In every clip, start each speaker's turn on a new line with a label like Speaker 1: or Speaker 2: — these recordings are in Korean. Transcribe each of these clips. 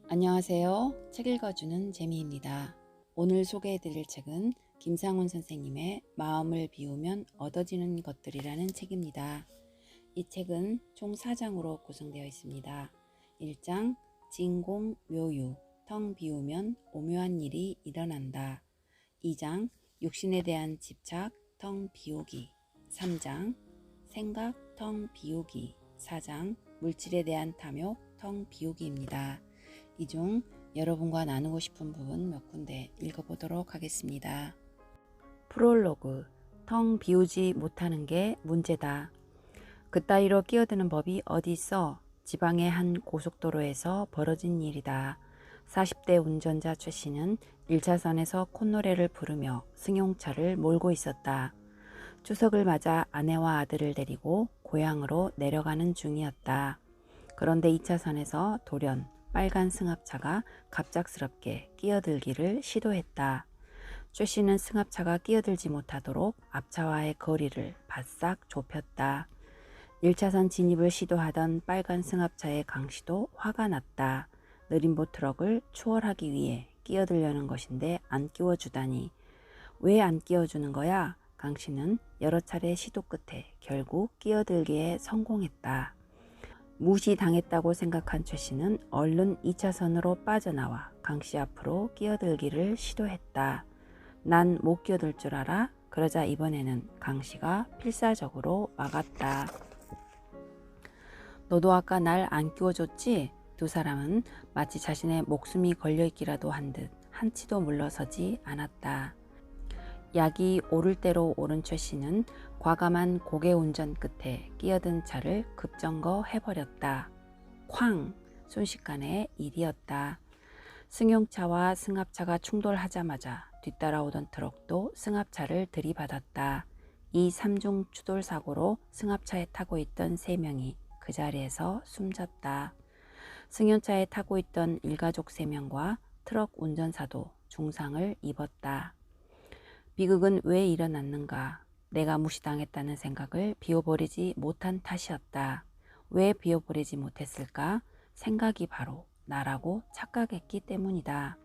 Speaker 1: 안녕하세요. 책 읽어주는 재미입니다. 오늘 소개해드릴 책은 김상훈 선생님의 마음을 비우면 얻어지는 것들이라는 책입니다. 이 책은 총 4장으로 구성되어 있습니다. 1장 진공 묘유 텅 비우면 오묘한 일이 일어난다. 2장 육신에 대한 집착 텅 비우기. 3장 생각 텅 비우기. 4장 물질에 대한 탐욕 텅 비우기입니다. 이 중 여러분과 나누고 싶은 부분 몇 군데 읽어보도록 하겠습니다. 프롤로그. 텅 비우지 못하는 게 문제다. 그따위로 끼어드는 법이 어디 있어? 지방의 한 고속도로에서 벌어진 일이다. 40대 운전자 최 씨는 1차선에서 콧노래를 부르며 승용차를 몰고 있었다. 추석을 맞아 아내와 아들을 데리고 고향으로 내려가는 중이었다. 그런데 2차선에서 돌연 빨간 승합차가 갑작스럽게 끼어들기를 시도했다. 최 씨는 승합차가 끼어들지 못하도록 앞차와의 거리를 바싹 좁혔다. 1차선 진입을 시도하던 빨간 승합차의 강 씨도 화가 났다. 느림보 트럭을 추월하기 위해 끼어들려는 것인데 안 끼워주다니. 왜 안 끼워주는 거야? 강 씨는 여러 차례 시도 끝에 결국 끼어들기에 성공했다. 무시당했다고 생각한 최 씨는 얼른 2차선으로 빠져나와 강 씨 앞으로 끼어들기를 시도했다. 난 못 끼어들 줄 알아? 그러자 이번에는 강 씨가 필사적으로 막았다. 너도 아까 날 안 끼워줬지? 두 사람은 마치 자신의 목숨이 걸려있기라도 한 듯 한치도 물러서지 않았다. 약이 오를 대로 오른 최 씨는 과감한 고개 운전 끝에 끼어든 차를 급정거 해버렸다. 쾅! 순식간의 일이었다. 승용차와 승합차가 충돌하자마자 뒤따라오던 트럭도 승합차를 들이받았다. 이 3중 추돌 사고로 승합차에 타고 있던 3명이 그 자리에서 숨졌다. 승용차에 타고 있던 일가족 3명과 트럭 운전사도 중상을 입었다. 비극은 왜 일어났는가? 내가 무시당했다는 생각을 비워버리지 못한 탓이었다. 왜 비워버리지 못했을까? 생각이 바로 나라고 착각했기 때문이다.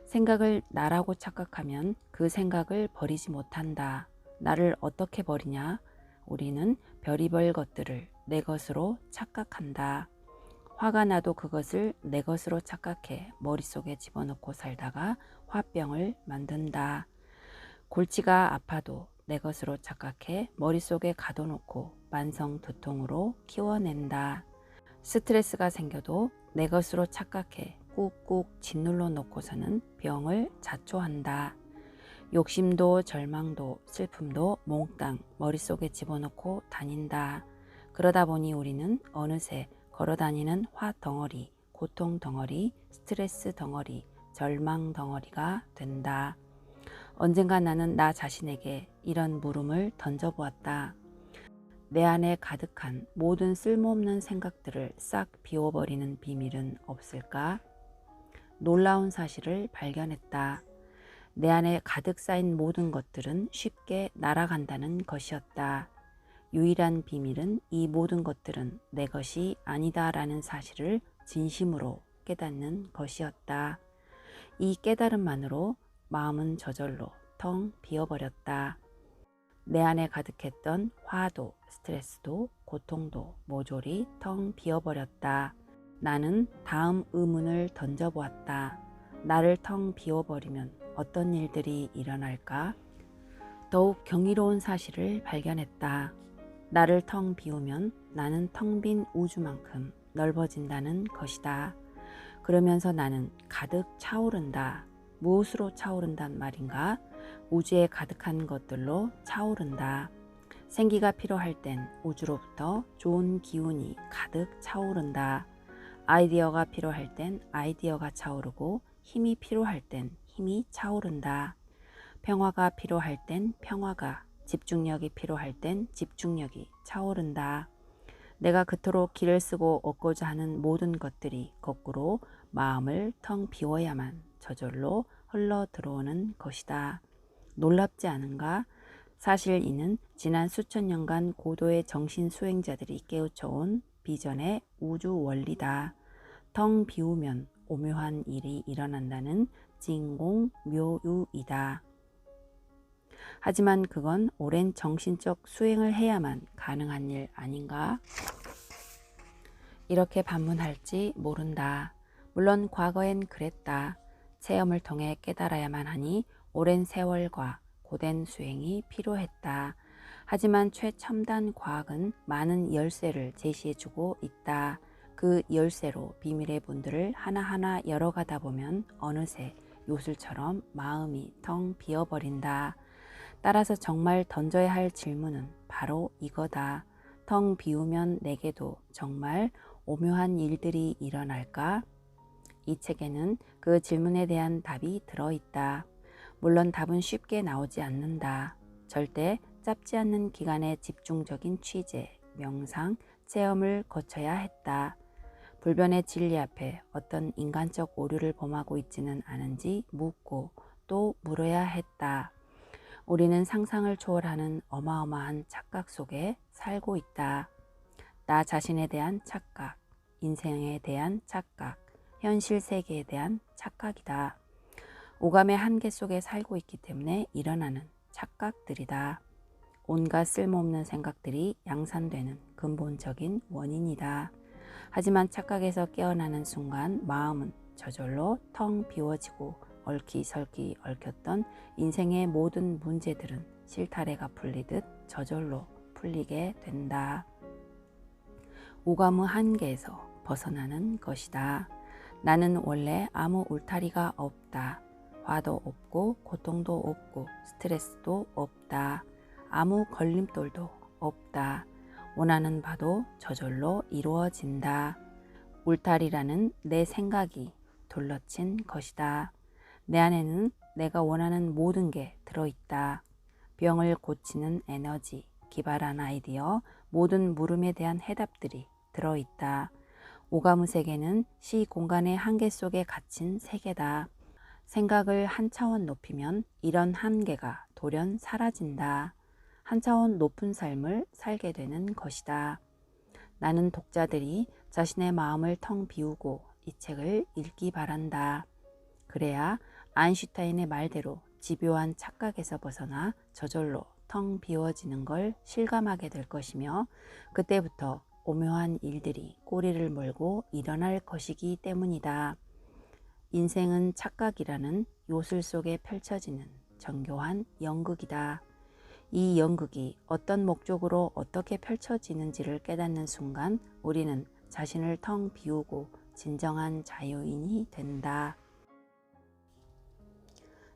Speaker 1: 생각을 나라고 착각하면 그 생각을 버리지 못한다. 나를 어떻게 버리냐? 우리는 별의별 것들을 내 것으로 착각한다. 화가 나도 그것을 내 것으로 착각해 머릿속에 집어넣고 살다가 화병을 만든다. 골치가 아파도 내 것으로 착각해 머릿속에 가둬놓고 만성 두통으로 키워낸다. 스트레스가 생겨도 내 것으로 착각해 꾹꾹 짓눌러 놓고서는 병을 자초한다. 욕심도 절망도 슬픔도 몽땅 머릿속에 집어넣고 다닌다. 그러다 보니 우리는 어느새 걸어다니는 화 덩어리, 고통 덩어리, 스트레스 덩어리, 절망 덩어리가 된다. 언젠가 나는 나 자신에게 이런 물음을 던져보았다. 내 안에 가득한 모든 쓸모없는 생각들을 싹 비워버리는 비밀은 없을까? 놀라운 사실을 발견했다. 내 안에 가득 쌓인 모든 것들은 쉽게 날아간다는 것이었다. 유일한 비밀은 이 모든 것들은 내 것이 아니다라는 사실을 진심으로 깨닫는 것이었다. 이 깨달음만으로 마음은 저절로 텅 비어버렸다. 내 안에 가득했던 화도 스트레스도 고통도 모조리 텅 비어버렸다. 나는 다음 의문을 던져보았다. 나를 텅 비워버리면 어떤 일들이 일어날까? 더욱 경이로운 사실을 발견했다. 나를 텅 비우면 나는 텅 빈 우주만큼 넓어진다는 것이다. 그러면서 나는 가득 차오른다. 무엇으로 차오른단 말인가? 우주에 가득한 것들로 차오른다. 생기가 필요할 땐 우주로부터 좋은 기운이 가득 차오른다. 아이디어가 필요할 땐 아이디어가 차오르고 힘이 필요할 땐 힘이 차오른다. 평화가 필요할 땐 평화가, 집중력이 필요할 땐 집중력이 차오른다. 내가 그토록 길을 쓰고 얻고자 하는 모든 것들이 거꾸로 마음을 텅 비워야만 저절로 흘러 들어오는 것이다. 놀랍지 않은가? 사실 이는 지난 수천 년간 고도의 정신 수행자들이 깨우쳐온 비전의 우주 원리다. 텅 비우면 오묘한 일이 일어난다는 진공묘유이다. 하지만 그건 오랜 정신적 수행을 해야만 가능한 일 아닌가? 이렇게 반문할지 모른다. 물론 과거엔 그랬다. 체험을 통해 깨달아야만 하니 오랜 세월과 고된 수행이 필요했다. 하지만 최첨단 과학은 많은 열쇠를 제시해주고 있다. 그 열쇠로 비밀의 문들을 하나하나 열어가다 보면 어느새 요술처럼 마음이 텅 비어버린다. 따라서 정말 던져야 할 질문은 바로 이거다. 텅 비우면 내게도 정말 오묘한 일들이 일어날까? 이 책에는 그 질문에 대한 답이 들어있다. 물론 답은 쉽게 나오지 않는다. 절대 짧지 않는 기간의 집중적인 취재, 명상, 체험을 거쳐야 했다. 불변의 진리 앞에 어떤 인간적 오류를 범하고 있지는 않은지 묻고 또 물어야 했다. 우리는 상상을 초월하는 어마어마한 착각 속에 살고 있다. 나 자신에 대한 착각, 인생에 대한 착각, 현실 세계에 대한 착각이다. 오감의 한계 속에 살고 있기 때문에 일어나는 착각들이다. 온갖 쓸모없는 생각들이 양산되는 근본적인 원인이다. 하지만 착각에서 깨어나는 순간 마음은 저절로 텅 비워지고 얽히설키 얽혔던 인생의 모든 문제들은 실타래가 풀리듯 저절로 풀리게 된다. 오감의 한계에서 벗어나는 것이다. 나는 원래 아무 울타리가 없다. 화도 없고 고통도 없고 스트레스도 없다. 아무 걸림돌도 없다. 원하는 바도 저절로 이루어진다. 울타리라는 내 생각이 둘러친 것이다. 내 안에는 내가 원하는 모든 게 들어있다. 병을 고치는 에너지, 기발한 아이디어, 모든 물음에 대한 해답들이 들어있다. 오감의 세계는 시 공간의 한계 속에 갇힌 세계다. 생각을 한 차원 높이면 이런 한계가 돌연 사라진다. 한 차원 높은 삶을 살게 되는 것이다. 나는 독자들이 자신의 마음을 텅 비우고 이 책을 읽기 바란다. 그래야 아인슈타인의 말대로 집요한 착각에서 벗어나 저절로 텅 비워지는 걸 실감하게 될 것이며 그때부터 오묘한 일들이 꼬리를 물고 일어날 것이기 때문이다. 인생은 착각이라는 요술 속에 펼쳐지는 정교한 연극이다. 이 연극이 어떤 목적으로 어떻게 펼쳐지는지를 깨닫는 순간 우리는 자신을 텅 비우고 진정한 자유인이 된다.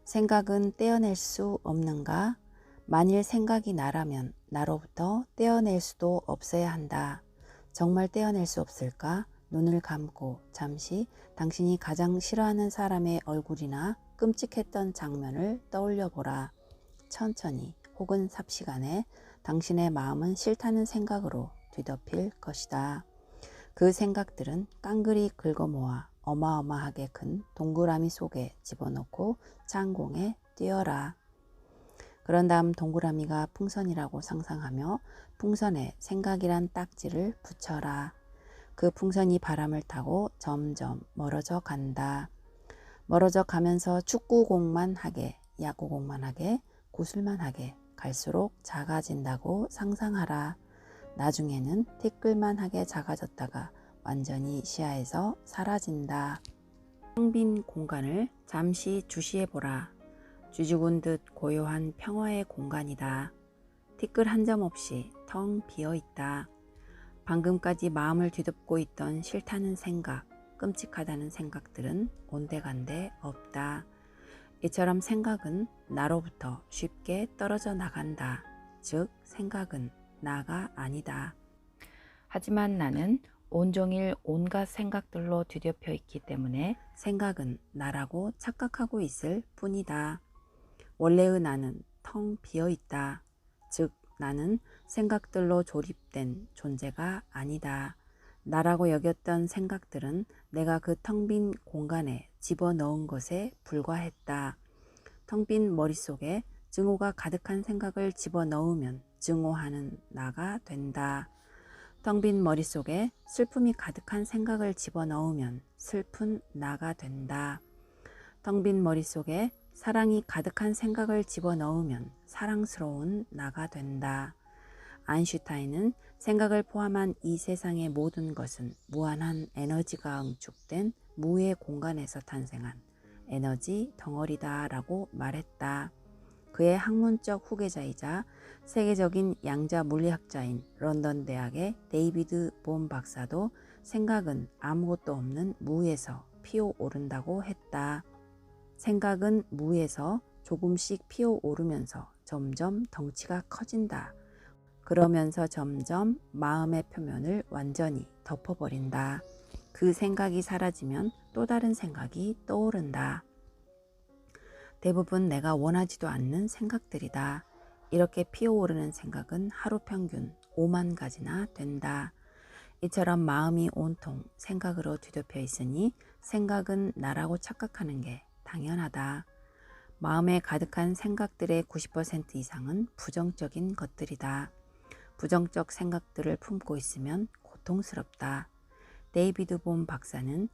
Speaker 1: 생각은 떼어낼 수 없는가? 만일 생각이 나라면 나로부터 떼어낼 수도 없어야 한다. 정말 떼어낼 수 없을까? 눈을 감고 잠시 당신이 가장 싫어하는 사람의 얼굴이나 끔찍했던 장면을 떠올려 보라. 천천히 혹은 삽시간에 당신의 마음은 싫다는 생각으로 뒤덮일 것이다. 그 생각들은 깡그리 긁어모아 어마어마하게 큰 동그라미 속에 집어넣고 창공에 띄어라. 그런 다음 동그라미가 풍선이라고 상상하며 풍선에 생각이란 딱지를 붙여라. 그 풍선이 바람을 타고 점점 멀어져 간다. 멀어져 가면서 축구공만 하게, 야구공만 하게, 구슬만 하게 갈수록 작아진다고 상상하라. 나중에는 티끌만하게 작아졌다가 완전히 시야에서 사라진다. 텅 빈 공간을 잠시 주시해보라. 쥐죽은 듯 고요한 평화의 공간이다. 티끌 한 점 없이 텅 비어있다. 방금까지 마음을 뒤덮고 있던 싫다는 생각, 끔찍하다는 생각들은 온데간데 없다. 이처럼 생각은 나로부터 쉽게 떨어져 나간다. 즉 생각은 나가 아니다. 하지만 나는 온종일 온갖 생각들로 뒤덮여 있기 때문에 생각은 나라고 착각하고 있을 뿐이다. 원래의 나는 텅 비어 있다. 즉 나는 생각들로 조립된 존재가 아니다. 나라고 여겼던 생각들은 내가 그 텅 빈 공간에 집어넣은 것에 불과했다. 텅 빈 머릿속에 증오가 가득한 생각을 집어넣으면 증오하는 나가 된다. 텅 빈 머릿속에 슬픔이 가득한 생각을 집어넣으면 슬픈 나가 된다. 텅 빈 머릿속에 사랑이 가득한 생각을 집어넣으면 사랑스러운 나가 된다. 아인슈타인은 생각을 포함한 이 세상의 모든 것은 무한한 에너지가 응축된 무의 공간에서 탄생한 에너지 덩어리다 라고 말했다. 그의 학문적 후계자이자 세계적인 양자 물리학자인 런던 대학의 데이비드 본 박사도 생각은 아무것도 없는 무에서 피어오른다고 했다. 생각은 무에서 조금씩 피어오르면서 점점 덩치가 커진다. 그러면서 점점 마음의 표면을 완전히 덮어버린다. 그 생각이 사라지면 또 다른 생각이 떠오른다. 대부분 내가 원하지도 않는 생각들이다. 이렇게 피어오르는 생각은 하루 평균 5만 가지나 된다. 이처럼 마음이 온통 생각으로 뒤덮여 있으니 생각은 나라고 착각하는 게 당연하다. 마음에 가득한 생각들의 90% 이상은 부정적인 것들이다. 부정적 생각들을 품고 있으면 고통스럽다. 데이비드 본 박사는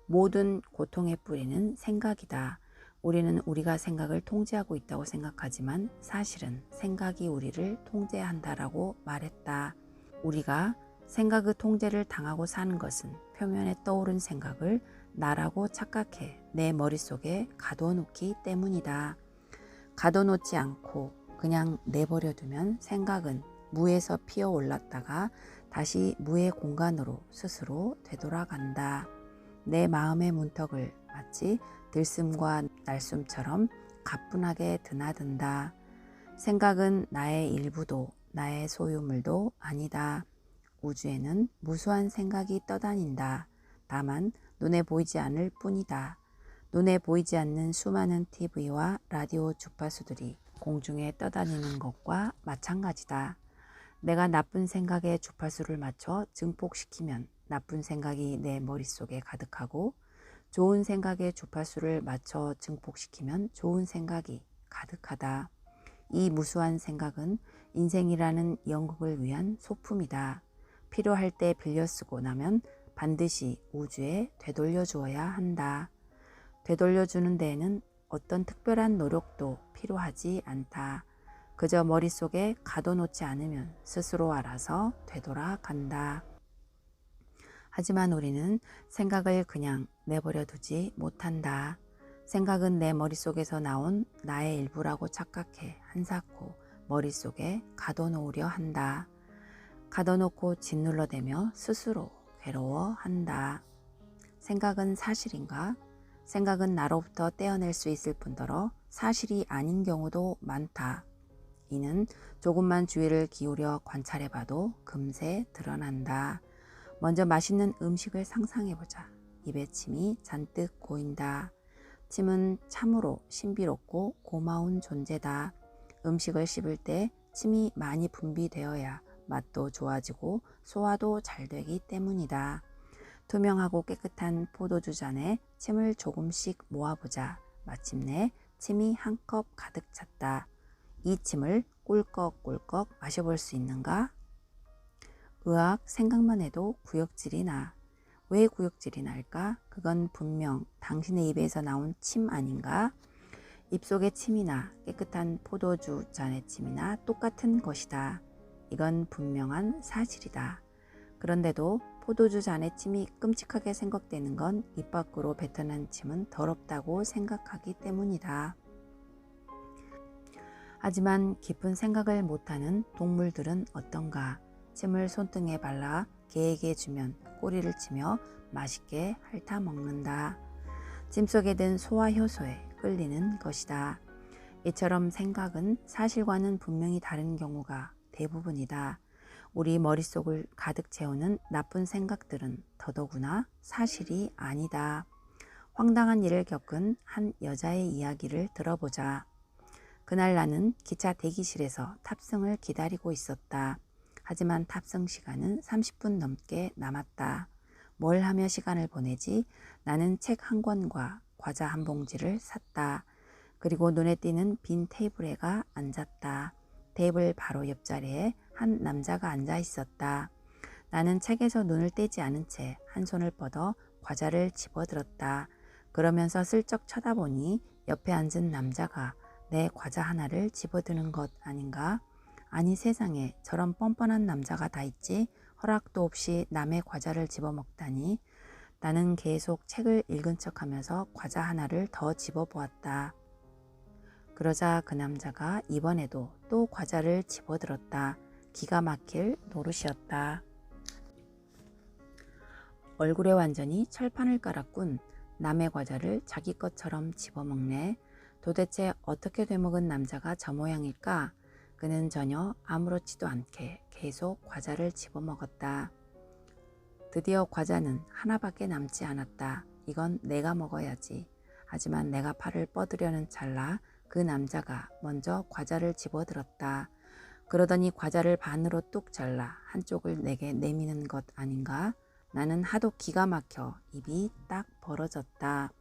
Speaker 1: 모든 고통의 뿌리는 생각이다. 우리는 우리가 생각을 통제하고 있다고 생각하지만 사실은 생각이 우리를 통제한다라고 말했다. 우리가 생각의 통제를 당하고 사는 것은 표면에 떠오른 생각을 나라고 착각해 내 머릿속에 가둬놓기 때문이다. 가둬놓지 않고 그냥 내버려두면 생각은 무에서 피어올랐다가 다시 무의 공간으로 스스로 되돌아간다. 내 마음의 문턱을 마치 들숨과 날숨처럼 가뿐하게 드나든다. 생각은 나의 일부도 나의 소유물도 아니다. 우주에는 무수한 생각이 떠다닌다. 다만 눈에 보이지 않을 뿐이다. 눈에 보이지 않는 수많은 TV와 라디오 주파수들이 공중에 떠다니는 것과 마찬가지다. 내가 나쁜 생각에 주파수를 맞춰 증폭시키면 나쁜 생각이 내 머릿속에 가득하고 좋은 생각에 주파수를 맞춰 증폭시키면 좋은 생각이 가득하다. 이 무수한 생각은 인생이라는 연극을 위한 소품이다. 필요할 때 빌려 쓰고 나면 반드시 우주에 되돌려 주어야 한다. 되돌려 주는 데에는 어떤 특별한 노력도 필요하지 않다. 그저 머릿속에 가둬놓지 않으면 스스로 알아서 되돌아간다. 하지만 우리는 생각을 그냥 내버려 두지 못한다. 생각은 내 머릿속에서 나온 나의 일부라고 착각해 한사코 머릿속에 가둬놓으려 한다. 가둬놓고 짓눌러대며 스스로 괴로워한다. 생각은 사실인가? 생각은 나로부터 떼어낼 수 있을 뿐더러 사실이 아닌 경우도 많다. 이는 조금만 주의를 기울여 관찰해봐도 금세 드러난다. 먼저 맛있는 음식을 상상해보자. 입에 침이 잔뜩 고인다. 침은 참으로 신비롭고 고마운 존재다. 음식을 씹을 때 침이 많이 분비되어야 맛도 좋아지고 소화도 잘 되기 때문이다. 투명하고 깨끗한 포도주 잔에 침을 조금씩 모아보자. 마침내 침이 한 컵 가득 찼다. 이 침을 꿀꺽꿀꺽 마셔볼 수 있는가? 의학 생각만 해도 구역질이 나. 왜 구역질이 날까? 그건 분명 당신의 입에서 나온 침 아닌가? 입속의 침이나 깨끗한 포도주 잔의 침이나 똑같은 것이다. 이건 분명한 사실이다. 그런데도 포도주 잔의 침이 끔찍하게 생각되는 건 입 밖으로 뱉어낸 침은 더럽다고 생각하기 때문이다. 하지만 깊은 생각을 못하는 동물들은 어떤가? 침을 손등에 발라 개에게 주면 꼬리를 치며 맛있게 핥아 먹는다. 침 속에 든 소화 효소에 끌리는 것이다. 이처럼 생각은 사실과는 분명히 다른 경우가 대부분이다. 우리 머릿속을 가득 채우는 나쁜 생각들은 더더구나 사실이 아니다. 황당한 일을 겪은 한 여자의 이야기를 들어보자. 그날 나는 기차 대기실에서 탑승을 기다리고 있었다. 하지만 탑승 시간은 30분 넘게 남았다. 뭘 하며 시간을 보내지? 나는 책 한 권과 과자 한 봉지를 샀다. 그리고 눈에 띄는 빈 테이블에가 앉았다. 테이블 바로 옆자리에 한 남자가 앉아 있었다. 나는 책에서 눈을 떼지 않은 채 한 손을 뻗어 과자를 집어들었다. 그러면서 슬쩍 쳐다보니 옆에 앉은 남자가 내 과자 하나를 집어드는 것 아닌가? 아니 세상에 저런 뻔뻔한 남자가 다 있지 허락도 없이 남의 과자를 집어먹다니. 나는 계속 책을 읽은 척하면서 과자 하나를 더 집어보았다. 그러자 그 남자가 이번에도 또 과자를 집어들었다. 기가 막힐 노릇이었다. 얼굴에 완전히 철판을 깔았군. 남의 과자를 자기 것처럼 집어먹네. 도대체 어떻게 되먹은 남자가 저 모양일까? 그는 전혀 아무렇지도 않게 계속 과자를 집어먹었다. 드디어 과자는 하나밖에 남지 않았다. 이건 내가 먹어야지. 하지만 내가 팔을 뻗으려는 찰나 그 남자가 먼저 과자를 집어들었다. 그러더니 과자를 반으로 뚝 잘라 한쪽을 내게 내미는 것 아닌가? 나는 하도 기가 막혀 입이 딱 벌어졌다.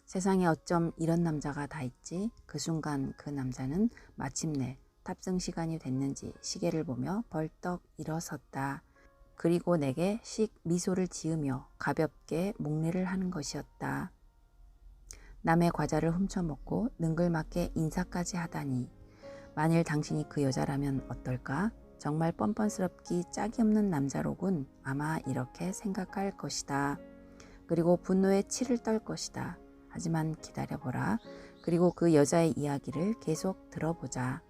Speaker 1: 세상에 어쩜 이런 남자가 다 있지? 그 순간 그 남자는 마침내 탑승 시간이 됐는지 시계를 보며 벌떡 일어섰다. 그리고 내게 씩 미소를 지으며 가볍게 목례를 하는 것이었다. 남의 과자를 훔쳐먹고 능글맞게 인사까지 하다니. 만일 당신이 그 여자라면 어떨까? 정말 뻔뻔스럽기 짝이 없는 남자로군. 아마 이렇게 생각할 것이다. 그리고 분노에 치를 떨 것이다. 하지만 기다려보라. 그리고 그 여자의 이야기를 계속 들어보자.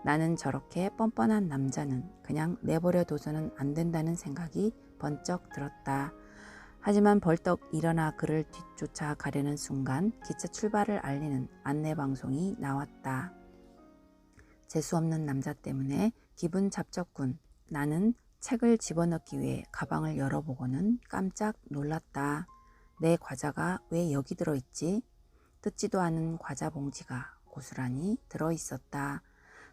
Speaker 1: 나는 저렇게 뻔뻔한 남자는 그냥 내버려 둬서는 안 된다는 생각이 번쩍 들었다. 하지만 벌떡 일어나 그를 뒤쫓아 가려는 순간 기차 출발을 알리는 안내방송이 나왔다. 재수없는 남자 때문에 기분 잡쳤군. 나는 책을 집어넣기 위해 가방을 열어보고는 깜짝 놀랐다. 내 과자가 왜 여기 들어있지? 뜯지도 않은 과자 봉지가 고스란히 들어있었다.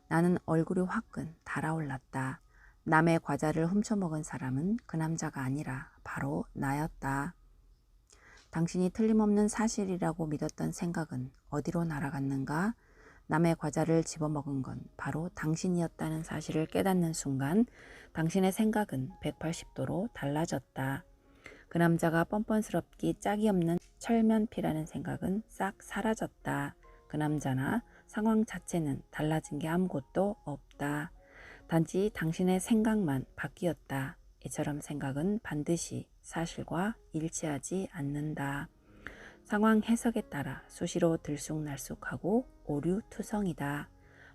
Speaker 1: 나는 얼굴이 화끈 달아올랐다. 남의 과자를 훔쳐먹은 사람은 그 남자가 아니라 바로 나였다. 당신이 틀림없는 사실이라고 믿었던 생각은 어디로 날아갔는가? 남의 과자를 집어먹은 건 바로 당신이었다는 사실을 깨닫는 순간 당신의 생각은 180도로 달라졌다. 그 남자가 뻔뻔스럽기 짝이 없는 철면피라는 생각은 싹 사라졌다. 그 남자나 상황 자체는 달라진 게 아무것도 없다. 단지 당신의 생각만 바뀌었다. 이처럼 생각은 반드시 사실과 일치하지 않는다. 상황 해석에 따라 수시로 들쑥날쑥하고 오류투성이다.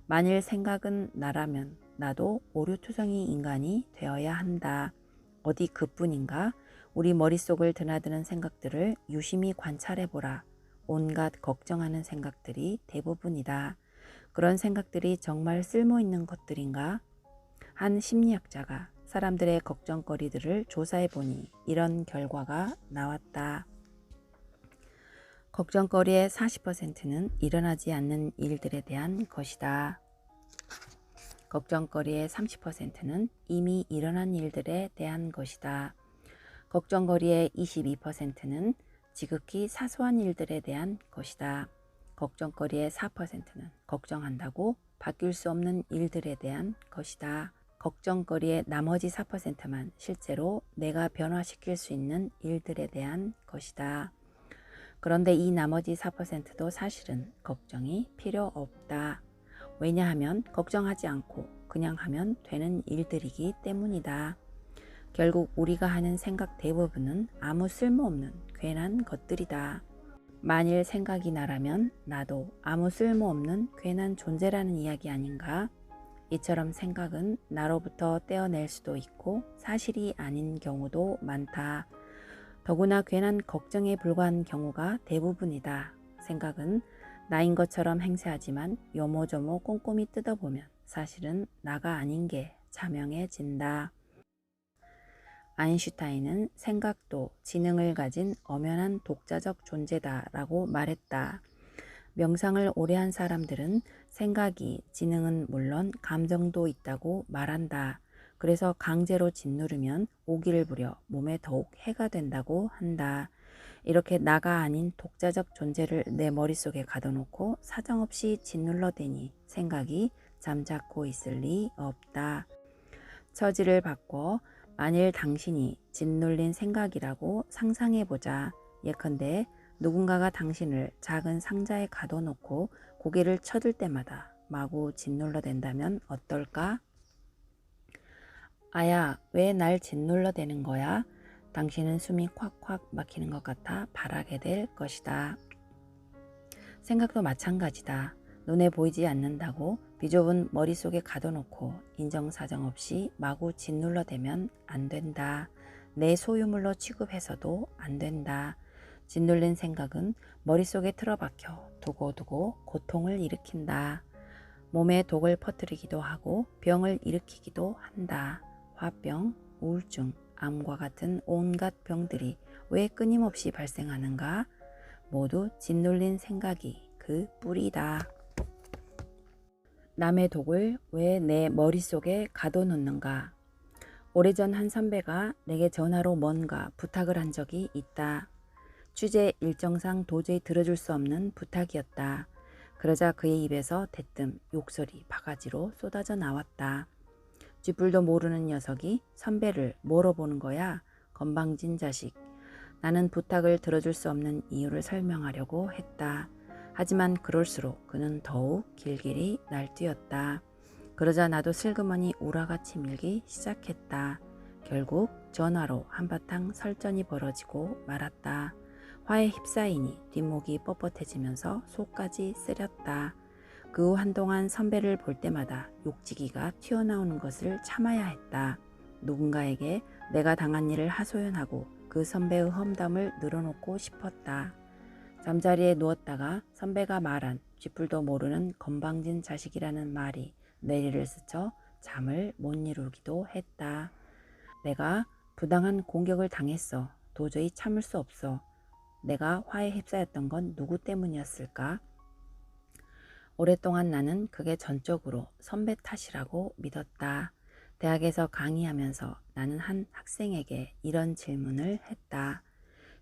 Speaker 1: 만일 생각은 나라면 나도 오류투성이 인간이 되어야 한다. 어디 그뿐인가? 우리 머릿속을 드나드는 생각들을 유심히 관찰해보라. 온갖 걱정하는 생각들이 대부분이다. 그런 생각들이 정말 쓸모있는 것들인가? 한 심리학자가 사람들의 걱정거리들을 조사해보니 이런 결과가 나왔다. 걱정거리의 40%는 일어나지 않는 일들에 대한 것이다. 걱정거리의 30%는 이미 일어난 일들에 대한 것이다. 걱정거리의 22%는 지극히 사소한 일들에 대한 것이다. 걱정거리의 4%는 걱정한다고 바뀔 수 없는 일들에 대한 것이다. 걱정거리의 나머지 4%만 실제로 내가 변화시킬 수 있는 일들에 대한 것이다. 그런데 이 나머지 4%도 사실은 걱정이 필요 없다. 왜냐하면 걱정하지 않고 그냥 하면 되는 일들이기 때문이다. 결국 우리가 하는 생각 대부분은 아무 쓸모없는 괜한 것들이다. 만일 생각이 나라면 나도 아무 쓸모없는 괜한 존재라는 이야기 아닌가? 이처럼 생각은 나로부터 떼어낼 수도 있고 사실이 아닌 경우도 많다. 더구나 괜한 걱정에 불과한 경우가 대부분이다. 생각은 나인 것처럼 행세하지만 요모조모 꼼꼼히 뜯어보면 사실은 나가 아닌 게 자명해진다. 아인슈타인은 생각도 지능을 가진 엄연한 독자적 존재다 라고 말했다. 명상을 오래 한 사람들은 생각이 지능은 물론 감정도 있다고 말한다. 그래서 강제로 짓누르면 오기를 부려 몸에 더욱 해가 된다고 한다. 이렇게 나가 아닌 독자적 존재를 내 머릿속에 가둬놓고 사정없이 짓눌러대니 생각이 잠자코 있을 리 없다. 처지를 바꿔 만일 당신이 짓눌린 생각이라고 상상해보자. 예컨대 누군가가 당신을 작은 상자에 가둬놓고 고개를 쳐들 때마다 마구 짓눌러댄다면 어떨까? 아야, 왜 날 짓눌러대는 거야? 당신은 숨이 콱콱 막히는 것 같아 바라게 될 것이다. 생각도 마찬가지다. 눈에 보이지 않는다고 비좁은 머릿속에 가둬놓고 인정사정 없이 마구 짓눌러대면 안 된다. 내 소유물로 취급해서도 안 된다. 짓눌린 생각은 머릿속에 틀어박혀 두고두고 고통을 일으킨다. 몸에 독을 퍼뜨리기도 하고 병을 일으키기도 한다. 화병, 우울증, 암과 같은 온갖 병들이 왜 끊임없이 발생하는가? 모두 짓눌린 생각이 그 뿌리다. 남의 독을 왜 내 머릿속에 가둬놓는가? 오래전 한 선배가 내게 전화로 뭔가 부탁을 한 적이 있다. 취재 일정상 도저히 들어줄 수 없는 부탁이었다. 그러자 그의 입에서 대뜸 욕설이 바가지로 쏟아져 나왔다. 쥐뿔도 모르는 녀석이 선배를 뭐로 보는 거야? 건방진 자식. 나는 부탁을 들어줄 수 없는 이유를 설명하려고 했다. 하지만 그럴수록 그는 더욱 길길이 날뛰었다. 그러자 나도 슬그머니 우라같이 밀기 시작했다. 결국 전화로 한바탕 설전이 벌어지고 말았다. 화에 휩싸이니 뒷목이 뻣뻣해지면서 속까지 쓰렸다. 그 후 한동안 선배를 볼 때마다 욕지기가 튀어나오는 것을 참아야 했다. 누군가에게 내가 당한 일을 하소연하고 그 선배의 험담을 늘어놓고 싶었다. 잠자리에 누웠다가 선배가 말한 쥐뿔도 모르는 건방진 자식이라는 말이 내리를 스쳐 잠을 못 이루기도 했다. 내가 부당한 공격을 당했어. 도저히 참을 수 없어. 내가 화에 휩싸였던 건 누구 때문이었을까? 오랫동안 나는 그게 전적으로 선배 탓이라고 믿었다. 대학에서 강의하면서 나는 한 학생에게 이런 질문을 했다.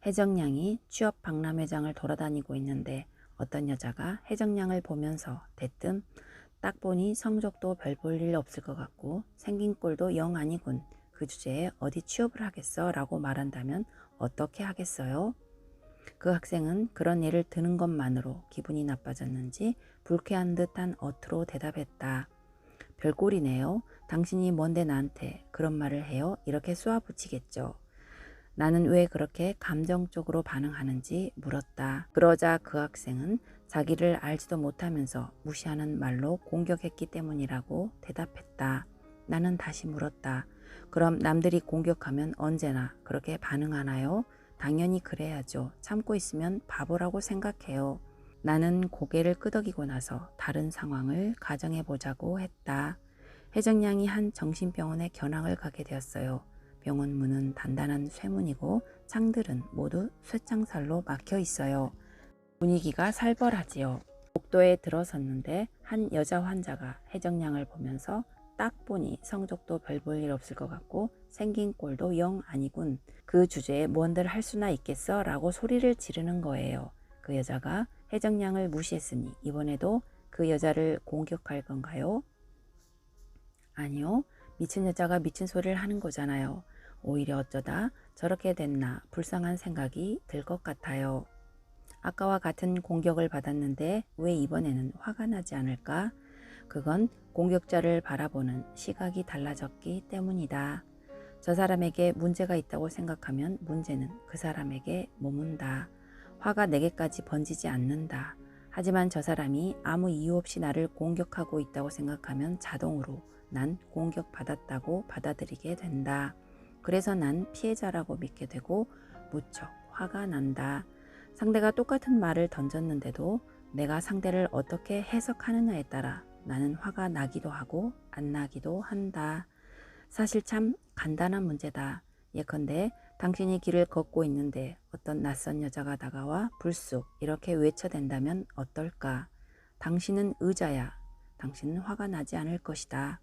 Speaker 1: 혜정양이 취업 박람회장을 돌아다니고 있는데 어떤 여자가 혜정양을 보면서 대뜸 딱 보니 성적도 별 볼 일 없을 것 같고 생긴 꼴도 영 아니군. 그 주제에 어디 취업을 하겠어? 라고 말한다면 어떻게 하겠어요? 그 학생은 그런 예를 드는 것만으로 기분이 나빠졌는지 불쾌한 듯한 어투로 대답했다. 별꼴이네요. 당신이 뭔데 나한테 그런 말을 해요? 이렇게 쏘아붙이겠죠. 나는 왜 그렇게 감정적으로 반응하는지 물었다. 그러자 그 학생은 자기를 알지도 못하면서 무시하는 말로 공격했기 때문이라고 대답했다. 나는 다시 물었다. 그럼 남들이 공격하면 언제나 그렇게 반응하나요? 당연히 그래야죠. 참고 있으면 바보라고 생각해요. 나는 고개를 끄덕이고 나서 다른 상황을 가정해 보자고 했다. 혜정양이 한 정신병원에 견학을 가게 되었어요. 병원 문은 단단한 쇠문이고 창들은 모두 쇠창살로 막혀 있어요. 분위기가 살벌하지요. 복도에 들어섰는데 한 여자 환자가 혜정양을 보면서 딱 보니 성적도 별 볼 일 없을 것 같고 생긴 꼴도 영 아니군. 그 주제에 뭔들 할 수나 있겠어? 라고 소리를 지르는 거예요. 그 여자가 혜정양을 무시했으니 이번에도 그 여자를 공격할 건가요? 아니요. 미친 여자가 미친 소리를 하는 거잖아요. 오히려 어쩌다 저렇게 됐나 불쌍한 생각이 들 것 같아요. 아까와 같은 공격을 받았는데 왜 이번에는 화가 나지 않을까? 그건 공격자를 바라보는 시각이 달라졌기 때문이다. 저 사람에게 문제가 있다고 생각하면 문제는 그 사람에게 머문다. 화가 내게까지 번지지 않는다. 하지만 저 사람이 아무 이유 없이 나를 공격하고 있다고 생각하면 자동으로 난 공격받았다고 받아들이게 된다. 그래서 난 피해자라고 믿게 되고 무척 화가 난다. 상대가 똑같은 말을 던졌는데도 내가 상대를 어떻게 해석하느냐에 따라 나는 화가 나기도 하고 안 나기도 한다. 사실 참 간단한 문제다. 예컨대 당신이 길을 걷고 있는데 어떤 낯선 여자가 다가와 불쑥 이렇게 외쳐댄다면 어떨까? 당신은 의자야. 당신은 화가 나지 않을 것이다.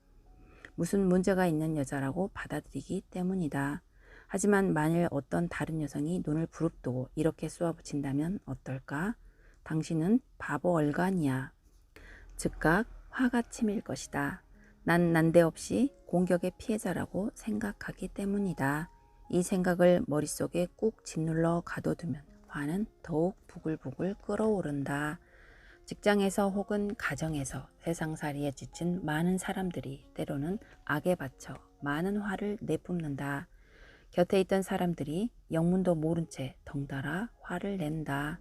Speaker 1: 무슨 문제가 있는 여자라고 받아들이기 때문이다. 하지만 만일 어떤 다른 여성이 눈을 부릅뜨고 이렇게 쏘아붙인다면 어떨까? 당신은 바보 얼간이야. 즉각 화가 치밀 것이다. 난 난데없이 공격의 피해자라고 생각하기 때문이다. 이 생각을 머릿속에 꾹 짓눌러 가둬두면 화는 더욱 부글부글 끓어오른다. 직장에서 혹은 가정에서 세상살이에 지친 많은 사람들이 때로는 악에 받쳐 많은 화를 내뿜는다. 곁에 있던 사람들이 영문도 모른 채 덩달아 화를 낸다.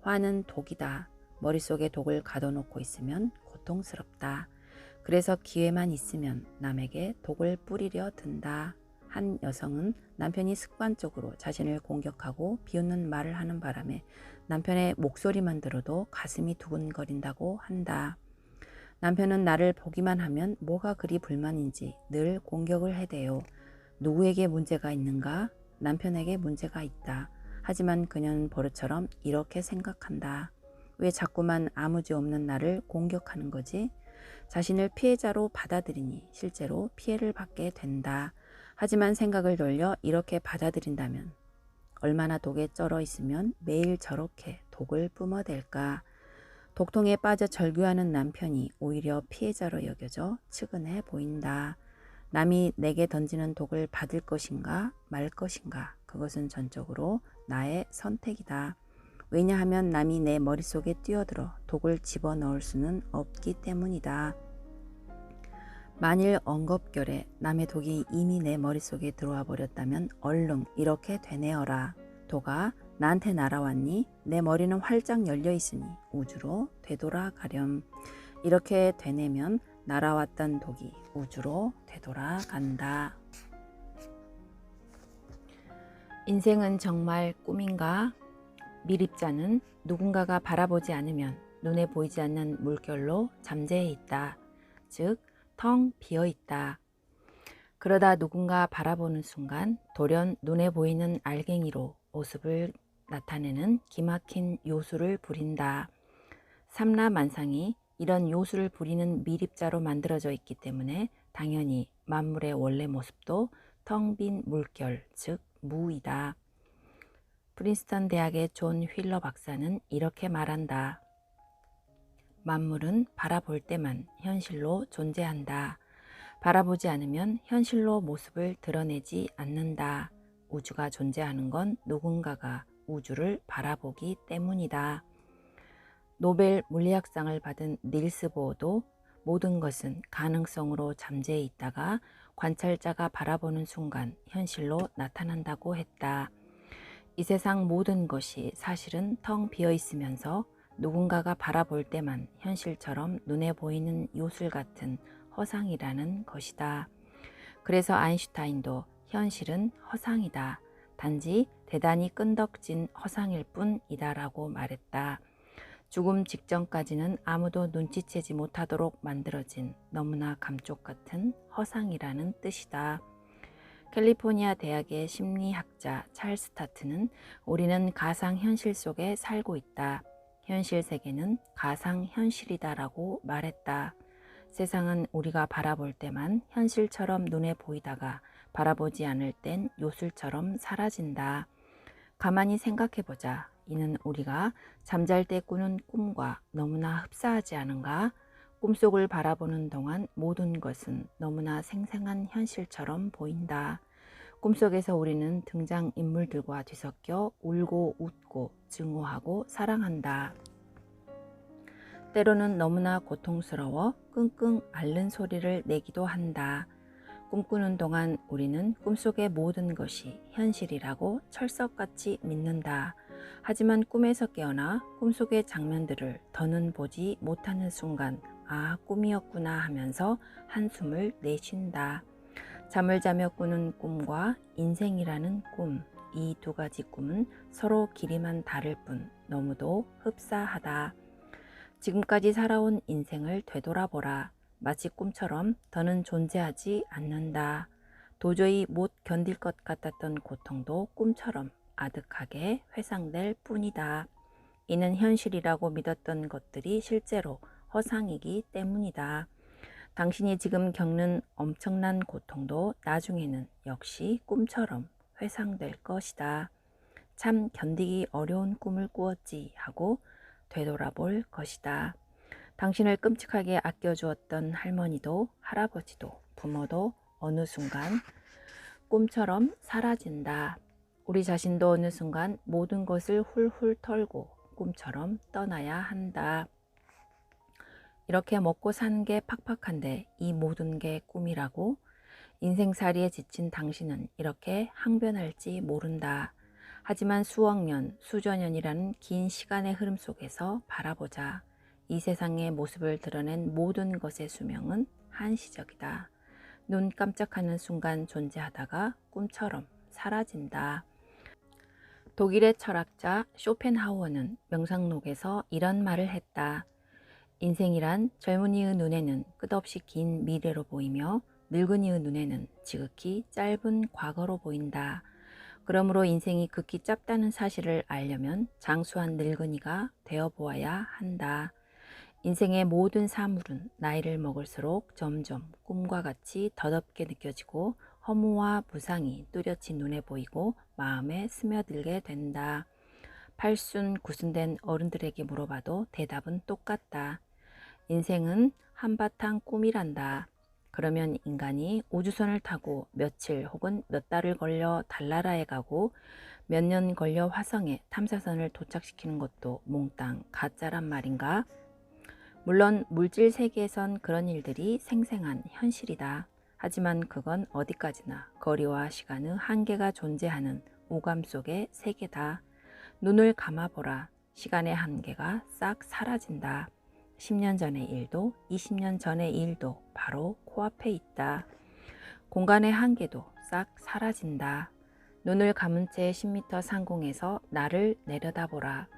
Speaker 1: 화는 독이다. 머릿속에 독을 가둬놓고 있으면 고통스럽다. 그래서 기회만 있으면 남에게 독을 뿌리려 든다. 한 여성은 남편이 습관적으로 자신을 공격하고 비웃는 말을 하는 바람에 남편의 목소리만 들어도 가슴이 두근거린다고 한다. 남편은 나를 보기만 하면 뭐가 그리 불만인지 늘 공격을 해대요. 누구에게 문제가 있는가? 남편에게 문제가 있다. 하지만 그녀는 버릇처럼 이렇게 생각한다. 왜 자꾸만 아무지 없는 나를 공격하는 거지? 자신을 피해자로 받아들이니 실제로 피해를 받게 된다. 하지만 생각을 돌려 이렇게 받아들인다면 얼마나 독에 쩔어 있으면 매일 저렇게 독을 뿜어댈까? 독통에 빠져 절규하는 남편이 오히려 피해자로 여겨져 측은해 보인다. 남이 내게 던지는 독을 받을 것인가 말 것인가, 그것은 전적으로 나의 선택이다. 왜냐하면 남이 내 머릿속에 뛰어들어 독을 집어넣을 수는 없기 때문이다. 만일 엉겁결에 남의 독이 이미 내 머릿속에 들어와 버렸다면 얼른 이렇게 되뇌어라. 독아, 나한테 날아왔니? 내 머리는 활짝 열려 있으니 우주로 되돌아가렴. 이렇게 되뇌면 날아왔던 독이 우주로 되돌아간다. 인생은 정말 꿈인가? 미립자는 누군가가 바라보지 않으면 눈에 보이지 않는 물결로 잠재해 있다. 즉, 텅 비어 있다. 그러다 누군가 바라보는 순간 돌연 눈에 보이는 알갱이로 모습을 나타내는 기막힌 요술을 부린다. 삼라만상이 이런 요술을 부리는 미립자로 만들어져 있기 때문에 당연히 만물의 원래 모습도 텅 빈 물결, 즉 무이다. 프린스턴 대학의 존 휠러 박사는 이렇게 말한다. 만물은 바라볼 때만 현실로 존재한다. 바라보지 않으면 현실로 모습을 드러내지 않는다. 우주가 존재하는 건 누군가가 우주를 바라보기 때문이다. 노벨 물리학상을 받은 닐스 보어도 모든 것은 가능성으로 잠재해 있다가 관찰자가 바라보는 순간 현실로 나타난다고 했다. 이 세상 모든 것이 사실은 텅 비어 있으면서 누군가가 바라볼 때만 현실처럼 눈에 보이는 요술 같은 허상이라는 것이다. 그래서 아인슈타인도 현실은 허상이다. 단지 대단히 끈덕진 허상일 뿐이다라고 말했다. 죽음 직전까지는 아무도 눈치채지 못하도록 만들어진 너무나 감쪽 같은 허상이라는 뜻이다. 캘리포니아 대학의 심리학자 찰스 타트는 우리는 가상현실 속에 살고 있다. 현실 세계는 가상현실이다라고 말했다. 세상은 우리가 바라볼 때만 현실처럼 눈에 보이다가 바라보지 않을 땐 요술처럼 사라진다. 가만히 생각해보자. 이는 우리가 잠잘 때 꾸는 꿈과 너무나 흡사하지 않은가? 꿈속을 바라보는 동안 모든 것은 너무나 생생한 현실처럼 보인다. 꿈속에서 우리는 등장인물들과 뒤섞여 울고 웃고 증오하고 사랑한다. 때로는 너무나 고통스러워 끙끙 앓는 소리를 내기도 한다. 꿈꾸는 동안 우리는 꿈속의 모든 것이 현실이라고 철석같이 믿는다. 하지만 꿈에서 깨어나 꿈속의 장면들을 더는 보지 못하는 순간 아, 꿈이었구나 하면서 한숨을 내쉰다. 잠을 자며 꾸는 꿈과 인생이라는 꿈, 이 두 가지 꿈은 서로 길이만 다를 뿐 너무도 흡사하다. 지금까지 살아온 인생을 되돌아보라. 마치 꿈처럼 더는 존재하지 않는다. 도저히 못 견딜 것 같았던 고통도 꿈처럼 아득하게 회상될 뿐이다. 이는 현실이라고 믿었던 것들이 실제로 허상이기 때문이다. 당신이 지금 겪는 엄청난 고통도 나중에는 역시 꿈처럼 회상될 것이다. 참 견디기 어려운 꿈을 꾸었지 하고 되돌아볼 것이다. 당신을 끔찍하게 아껴주었던 할머니도 할아버지도 부모도 어느 순간 꿈처럼 사라진다. 우리 자신도 어느 순간 모든 것을 훌훌 털고 꿈처럼 떠나야 한다. 이렇게 먹고 사는 게 팍팍한데 이 모든 게 꿈이라고? 인생살이에 지친 당신은 이렇게 항변할지 모른다. 하지만 수억 년, 수조 년이라는 긴 시간의 흐름 속에서 바라보자. 이 세상의 모습을 드러낸 모든 것의 수명은 한시적이다. 눈 깜짝하는 순간 존재하다가 꿈처럼 사라진다. 독일의 철학자 쇼펜하우어는 명상록에서 이런 말을 했다. 인생이란 젊은이의 눈에는 끝없이 긴 미래로 보이며 늙은이의 눈에는 지극히 짧은 과거로 보인다. 그러므로 인생이 극히 짧다는 사실을 알려면 장수한 늙은이가 되어보아야 한다. 인생의 모든 사물은 나이를 먹을수록 점점 꿈과 같이 더덥게 느껴지고 허무와 무상이 뚜렷이 눈에 보이고 마음에 스며들게 된다. 팔순 구순된 어른들에게 물어봐도 대답은 똑같다. 인생은 한바탕 꿈이란다. 그러면 인간이 우주선을 타고 며칠 혹은 몇 달을 걸려 달나라에 가고 몇 년 걸려 화성에 탐사선을 도착시키는 것도 몽땅 가짜란 말인가? 물론 물질 세계에선 그런 일들이 생생한 현실이다. 하지만 그건 어디까지나 거리와 시간의 한계가 존재하는 오감 속의 세계다. 눈을 감아보라. 시간의 한계가 싹 사라진다. 10년 전의 일도 20년 전의 일도 바로 코앞에 있다. 공간의 한계도 싹 사라진다. 눈을 감은 채 10m 상공에서 나를 내려다보라.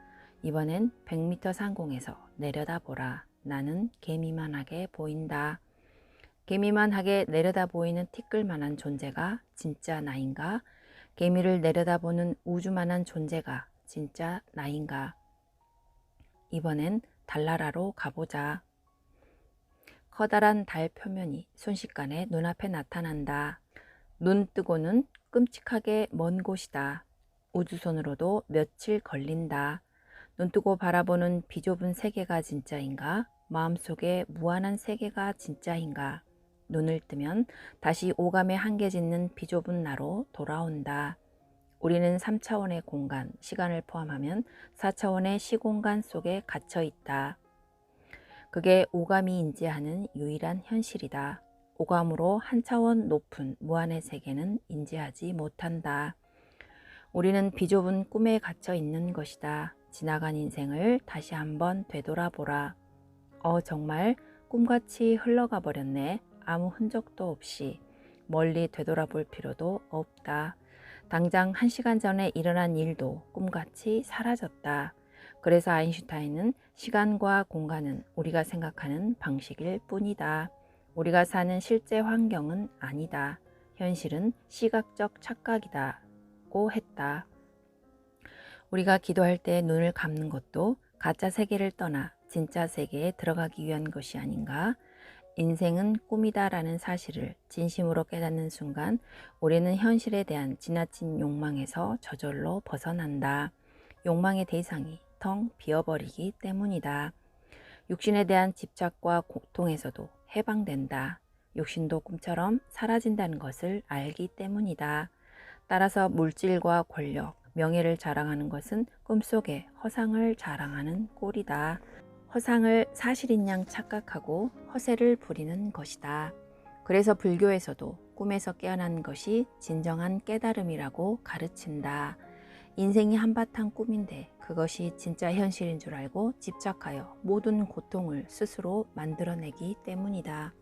Speaker 1: 이번엔 100m 상공에서 내려다보라. 나는 개미만하게 보인다. 개미만하게 내려다 보이는 티끌만한 존재가 진짜 나인가? 개미를 내려다보는 우주만한 존재가 진짜 나인가? 이번엔 달나라로 가보자. 커다란 달 표면이 순식간에 눈앞에 나타난다. 눈 뜨고는 끔찍하게 먼 곳이다. 우주선으로도 며칠 걸린다. 눈 뜨고 바라보는 비좁은 세계가 진짜인가? 마음속에 무한한 세계가 진짜인가? 눈을 뜨면 다시 오감에 한계 짓는 비좁은 나로 돌아온다. 우리는 3차원의 공간, 시간을 포함하면 4차원의 시공간 속에 갇혀 있다. 그게 오감이 인지하는 유일한 현실이다. 오감으로 한 차원 높은 무한의 세계는 인지하지 못한다. 우리는 비좁은 꿈에 갇혀 있는 것이다. 지나간 인생을 다시 한번 되돌아보라. 정말 꿈같이 흘러가 버렸네. 아무 흔적도 없이. 멀리 되돌아볼 필요도 없다. 당장 1시간 전에 일어난 일도 꿈같이 사라졌다. 그래서 아인슈타인은 시간과 공간은 우리가 생각하는 방식일 뿐이다. 우리가 사는 실제 환경은 아니다. 현실은 시각적 착각이다고 했다. 우리가 기도할 때 눈을 감는 것도 가짜 세계를 떠나 진짜 세계에 들어가기 위한 것이 아닌가? 인생은 꿈이다라는 사실을 진심으로 깨닫는 순간 우리는 현실에 대한 지나친 욕망에서 저절로 벗어난다. 욕망의 대상이 텅 비어버리기 때문이다. 육신에 대한 집착과 고통에서도 해방된다. 육신도 꿈처럼 사라진다는 것을 알기 때문이다. 따라서 물질과 권력, 명예를 자랑하는 것은 꿈속에 허상을 자랑하는 꼴이다. 허상을 사실인 양 착각하고 허세를 부리는 것이다. 그래서 불교에서도 꿈에서 깨어난 것이 진정한 깨달음이라고 가르친다. 인생이 한바탕 꿈인데 그것이 진짜 현실인 줄 알고 집착하여 모든 고통을 스스로 만들어내기 때문이다.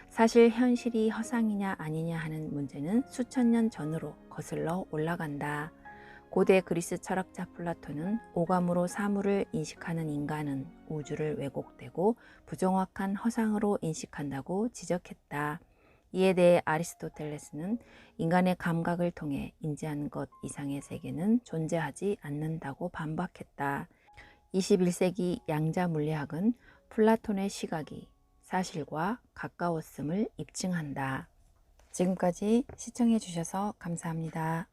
Speaker 1: 사실 현실이 허상이냐 아니냐 하는 문제는 수천 년 전으로 거슬러 올라간다. 고대 그리스 철학자 플라톤은 오감으로 사물을 인식하는 인간은 우주를 왜곡되고 부정확한 허상으로 인식한다고 지적했다. 이에 대해 아리스토텔레스는 인간의 감각을 통해 인지하는 것 이상의 세계는 존재하지 않는다고 반박했다. 21세기 양자 물리학은 플라톤의 시각이 사실과 가까웠음을 입증한다. 지금까지 시청해 주셔서 감사합니다.